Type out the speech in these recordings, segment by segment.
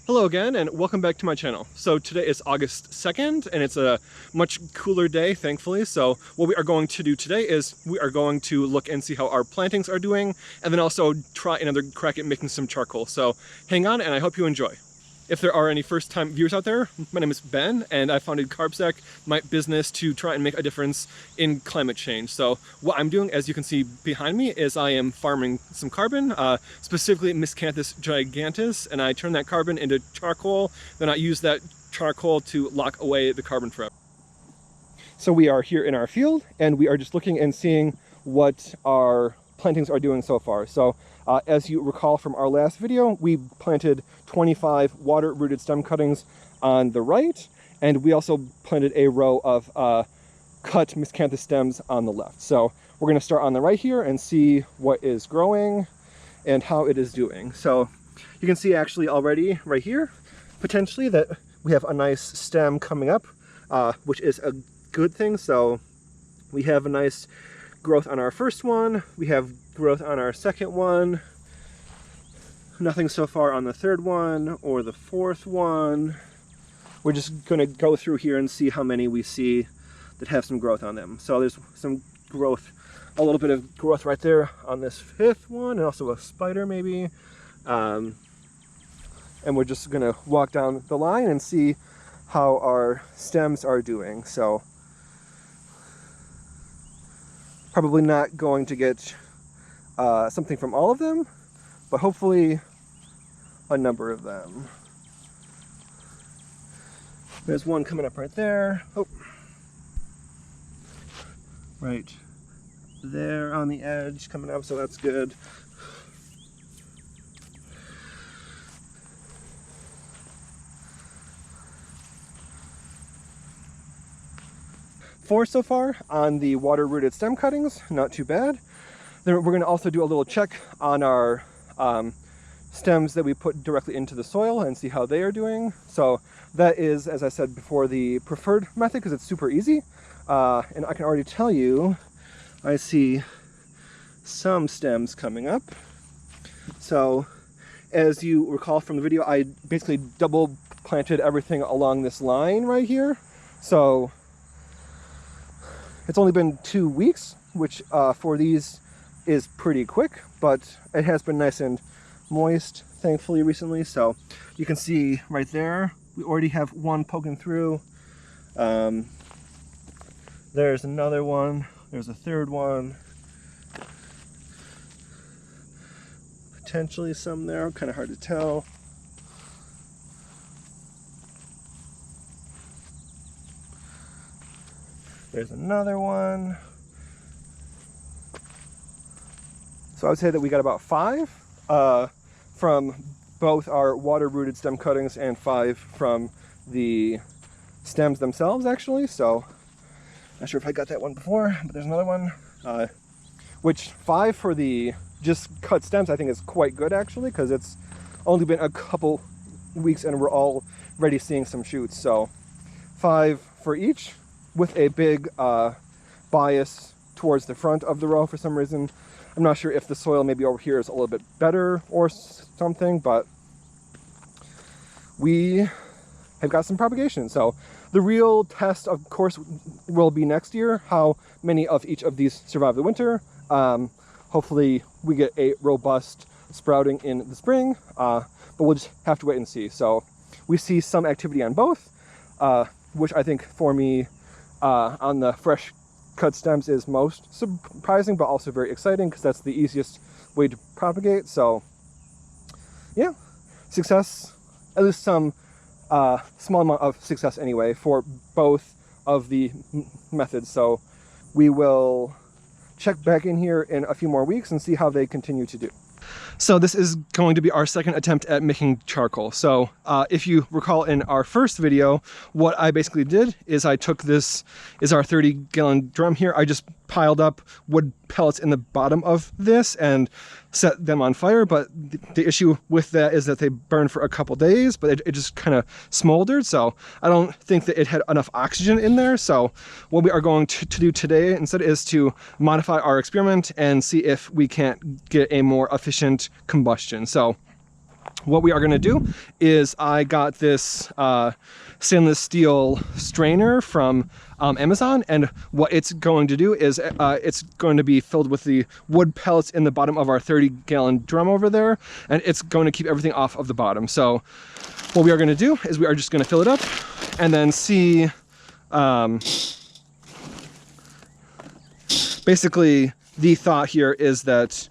Hello again and welcome back to my channel. So today is August 2nd and it's a much cooler day, thankfully. So what we are going to do today is we are going to look and see how our plantings are doing and then also try another crack at making some charcoal. So hang on and I hope you enjoy. If there are any first-time viewers out there, my name is Ben, and I founded Carbsack, my business, to try and make a difference in climate change. So what I'm doing, as you can see behind me, is I am farming some carbon, specifically miscanthus giganteus, and I turn that carbon into charcoal, then I use that charcoal to lock away the carbon forever. So we are here in our field, and we are just looking and seeing what our plantings are doing so far. So as you recall from our last video, we planted 25 water-rooted stem cuttings on the right, and we also planted a row of cut miscanthus stems on the left. So we're going to start on the right here and see what is growing and how it is doing. So you can see actually already right here, potentially, that we have a nice stem coming up, which is a good thing. So we have a nice growth on our first one, we have growth on our second one, nothing so far on the third one or the fourth one. We're just going to go through here and see how many we see that have some growth on them. So there's some growth, a little bit of growth right there on this fifth one, and also a spider maybe. And we're just going to walk down the line and see how our stems are doing. So probably not going to get something from all of them, but hopefully a number of them. There's one coming up right there. Oh, right there on the edge coming up, so that's good. Four so far on the water-rooted stem cuttings, not too bad. Then we're going to also do a little check on our stems that we put directly into the soil and see how they are doing. So that is, as I said before, the preferred method because it's super easy. And I can already tell you, I see some stems coming up. So as you recall from the video, I basically double planted everything along this line right here. So it's only been 2 weeks, which for these is pretty quick, but it has been nice and moist, thankfully, recently. So you can see right there, we already have one poking through. There's another one. There's a third one. Potentially some there, kind of hard to tell. There's another one. So I would say that we got about 5 from both our water-rooted stem cuttings and 5 from the stems themselves, actually. So not sure if I got that one before, but there's another one. Which 5 for the just cut stems I think is quite good, actually, because it's only been a couple weeks and we're already seeing some shoots. So 5 for each, with a big bias towards the front of the row for some reason. I'm not sure if the soil maybe over here is a little bit better or something, but we have got some propagation. So the real test, of course, will be next year, how many of each of these survive the winter. Hopefully we get a robust sprouting in the spring, but we'll just have to wait and see. So we see some activity on both, which I think for me, on the fresh cut stems is most surprising, but also very exciting because that's the easiest way to propagate. So yeah, success, at least some small amount of success anyway for both of the methods. So we will check back in here in a few more weeks and see how they continue to do. So this is going to be our second attempt at making charcoal. So if you recall in our first video, what I basically did is I took this, is our 30-gallon drum here. I just piled up wood pellets in the bottom of this and set them on fire. But the issue with that is that they burn for a couple days, but it just kind of smoldered. So I don't think that it had enough oxygen in there. So what we are going to do today instead is to modify our experiment and see if we can't get a more efficient combustion. So what we are going to do is I got this stainless steel strainer from Amazon, and what it's going to do is it's going to be filled with the wood pellets in the bottom of our 30-gallon drum over there, and it's going to keep everything off of the bottom. So what we are going to do is we are just going to fill it up and then see basically the thought here is that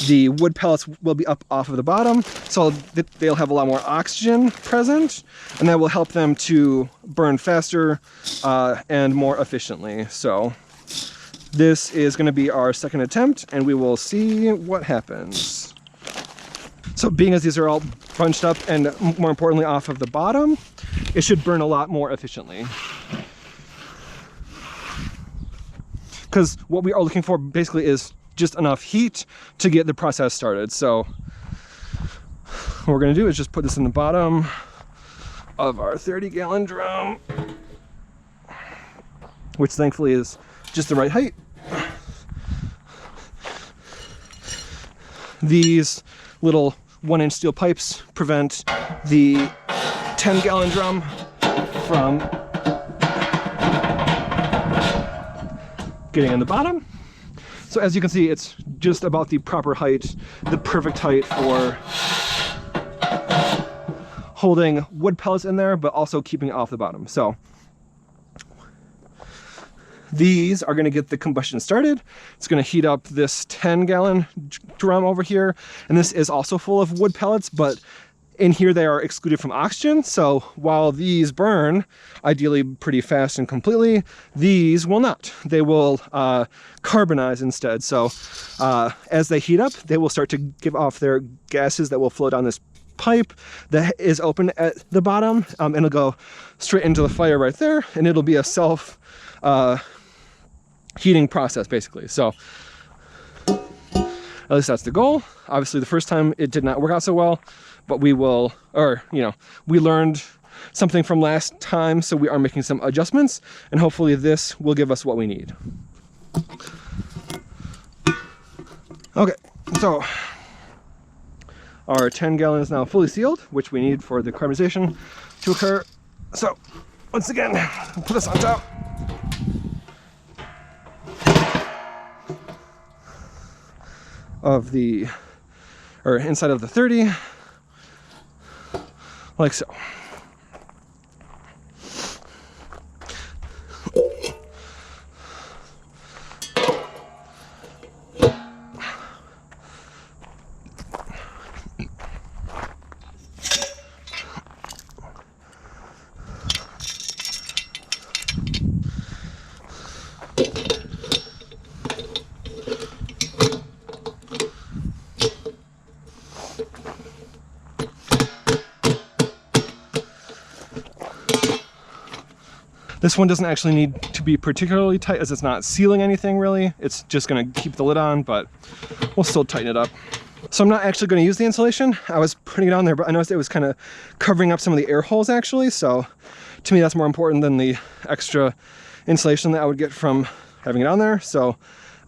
the wood pellets will be up off of the bottom, so they'll have a lot more oxygen present, and that will help them to burn faster and more efficiently. So this is going to be our second attempt, and we will see what happens. So being as these are all bunched up and more importantly off of the bottom, it should burn a lot more efficiently. Because what we are looking for basically is just enough heat to get the process started. So what we're going to do is just put this in the bottom of our 30-gallon drum, which thankfully is just the right height. These little 1-inch steel pipes prevent the 10-gallon drum from getting in the bottom. So as you can see, it's just about the proper height, the perfect height for holding wood pellets in there, but also keeping it off the bottom. So these are going to get the combustion started. It's going to heat up this 10-gallon drum over here, and this is also full of wood pellets, but in here they are excluded from oxygen. So while these burn ideally pretty fast and completely, these will not. They will carbonize instead. So as they heat up, they will start to give off their gases that will flow down this pipe that is open at the bottom, and it'll go straight into the fire right there, and it'll be a self heating process basically. So at least that's the goal. Obviously the first time it did not work out so well, but we will, or we learned something from last time, so we are making some adjustments, and hopefully this will give us what we need. Okay, so our 10-gallon is now fully sealed, which we need for the carbonization to occur. So once again, put this on top. Of the, or inside of the 30, like so. This one doesn't actually need to be particularly tight as it's not sealing anything really. It's just going to keep the lid on, but we'll still tighten it up. So I'm not actually going to use the insulation. I was putting it on there, but I noticed it was kind of covering up some of the air holes actually. So to me, that's more important than the extra insulation that I would get from having it on there. So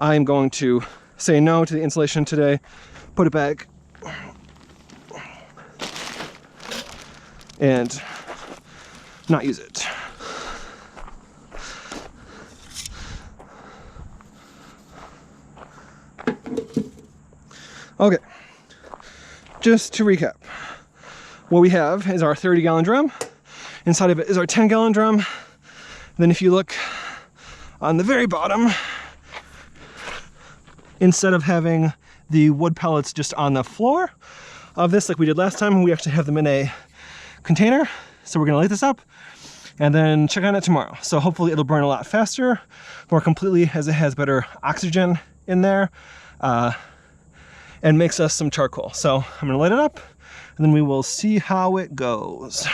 I'm going to say no to the insulation today, put it back, and not use it. Okay, just to recap, what we have is our 30-gallon drum. Inside of it is our 10-gallon drum. Then if you look on the very bottom, instead of having the wood pellets just on the floor of this like we did last time, we actually have them in a container. So we're gonna light this up and then check on it tomorrow. So hopefully it'll burn a lot faster, more completely, as it has better oxygen in there. And makes us some charcoal. So I'm gonna light it up and then we will see how it goes.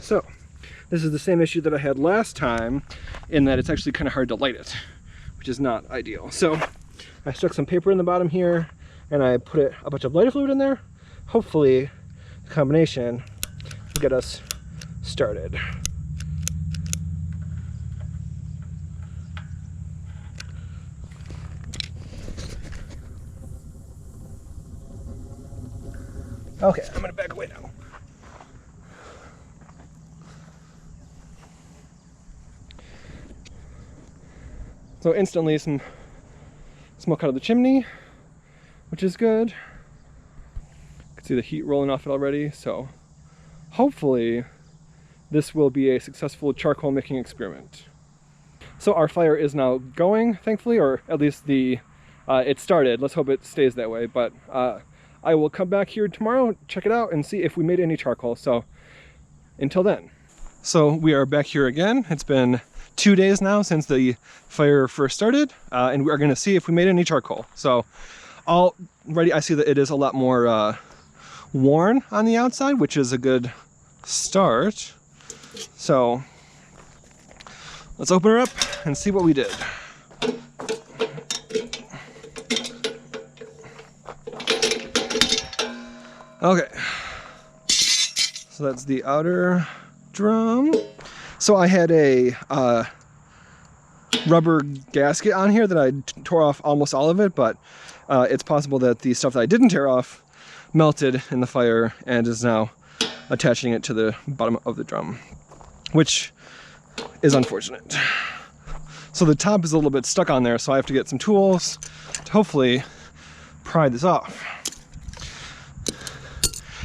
So this is the same issue that I had last time, in that it's actually kind of hard to light it, which is not ideal. So I stuck some paper in the bottom here, and I put a bunch of lighter fluid in there. Hopefully the combination will get us started. Okay, I'm gonna back away now. So instantly some smoke out of the chimney, which is good. You can see the heat rolling off it already, so hopefully this will be a successful charcoal making experiment. So our fire is now going, thankfully, or at least it started. Let's hope it stays that way, but I will come back here tomorrow, check it out, and see if we made any charcoal. So until then. So we are back here again. It's been 2 days now since the fire first started, and we are going to see if we made any charcoal. So already I see that it is a lot more worn on the outside, which is a good start. So let's open her up and see what we did. Okay, so that's the outer drum. So I had a rubber gasket on here that I tore off almost all of it, but it's possible that the stuff that I didn't tear off melted in the fire and is now attaching it to the bottom of the drum, which is unfortunate. So the top is a little bit stuck on there, so I have to get some tools to hopefully pry this off.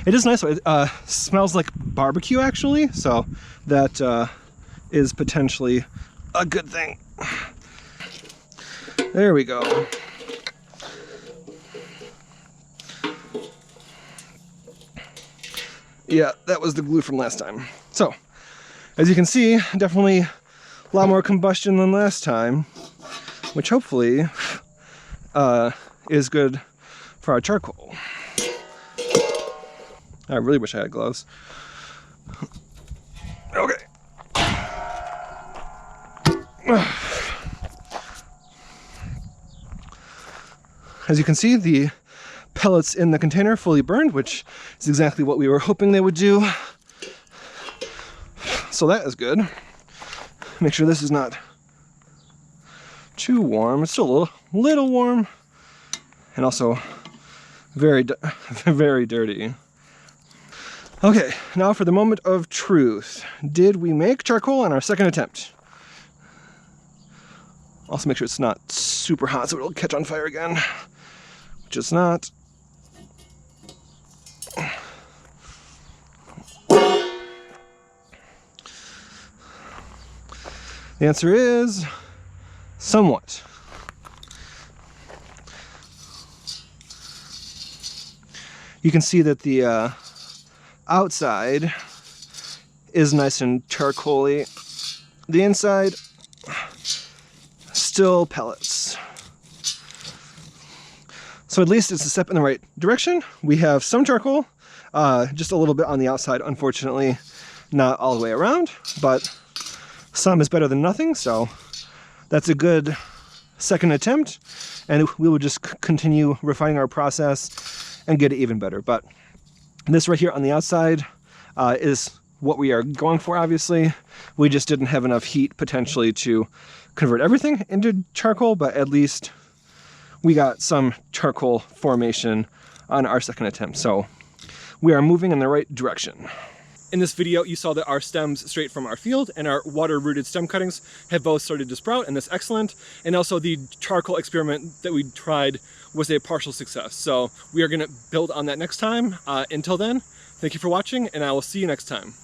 It is nice, it smells like barbecue actually, so that is potentially a good thing. There we go. Yeah, that was the glue from last time. So, as you can see, definitely a lot more combustion than last time, which hopefully is good for our charcoal. I really wish I had gloves. Okay. As you can see, the pellets in the container fully burned, which is exactly what we were hoping they would do. So that is good. Make sure this is not too warm. It's still a little warm, and also very, very dirty. Okay, now for the moment of truth. Did we make charcoal on our second attempt? Also make sure it's not super hot so it'll catch on fire again, which it's not. The answer is somewhat. You can see that the outside is nice and charcoaly. The inside, still pellets. So at least it's a step in the right direction. We have some charcoal, just a little bit on the outside, unfortunately, not all the way around, but some is better than nothing, so that's a good second attempt, and we will just continue refining our process and get it even better. But this right here on the outside is what we are going for, obviously. We just didn't have enough heat potentially to convert everything into charcoal, but at least we got some charcoal formation on our second attempt. So we are moving in the right direction. In this video, you saw that our stems straight from our field and our water-rooted stem cuttings have both started to sprout, and that's excellent. And also the charcoal experiment that we tried was a partial success. So we are gonna build on that next time. Until then, thank you for watching, and I will see you next time.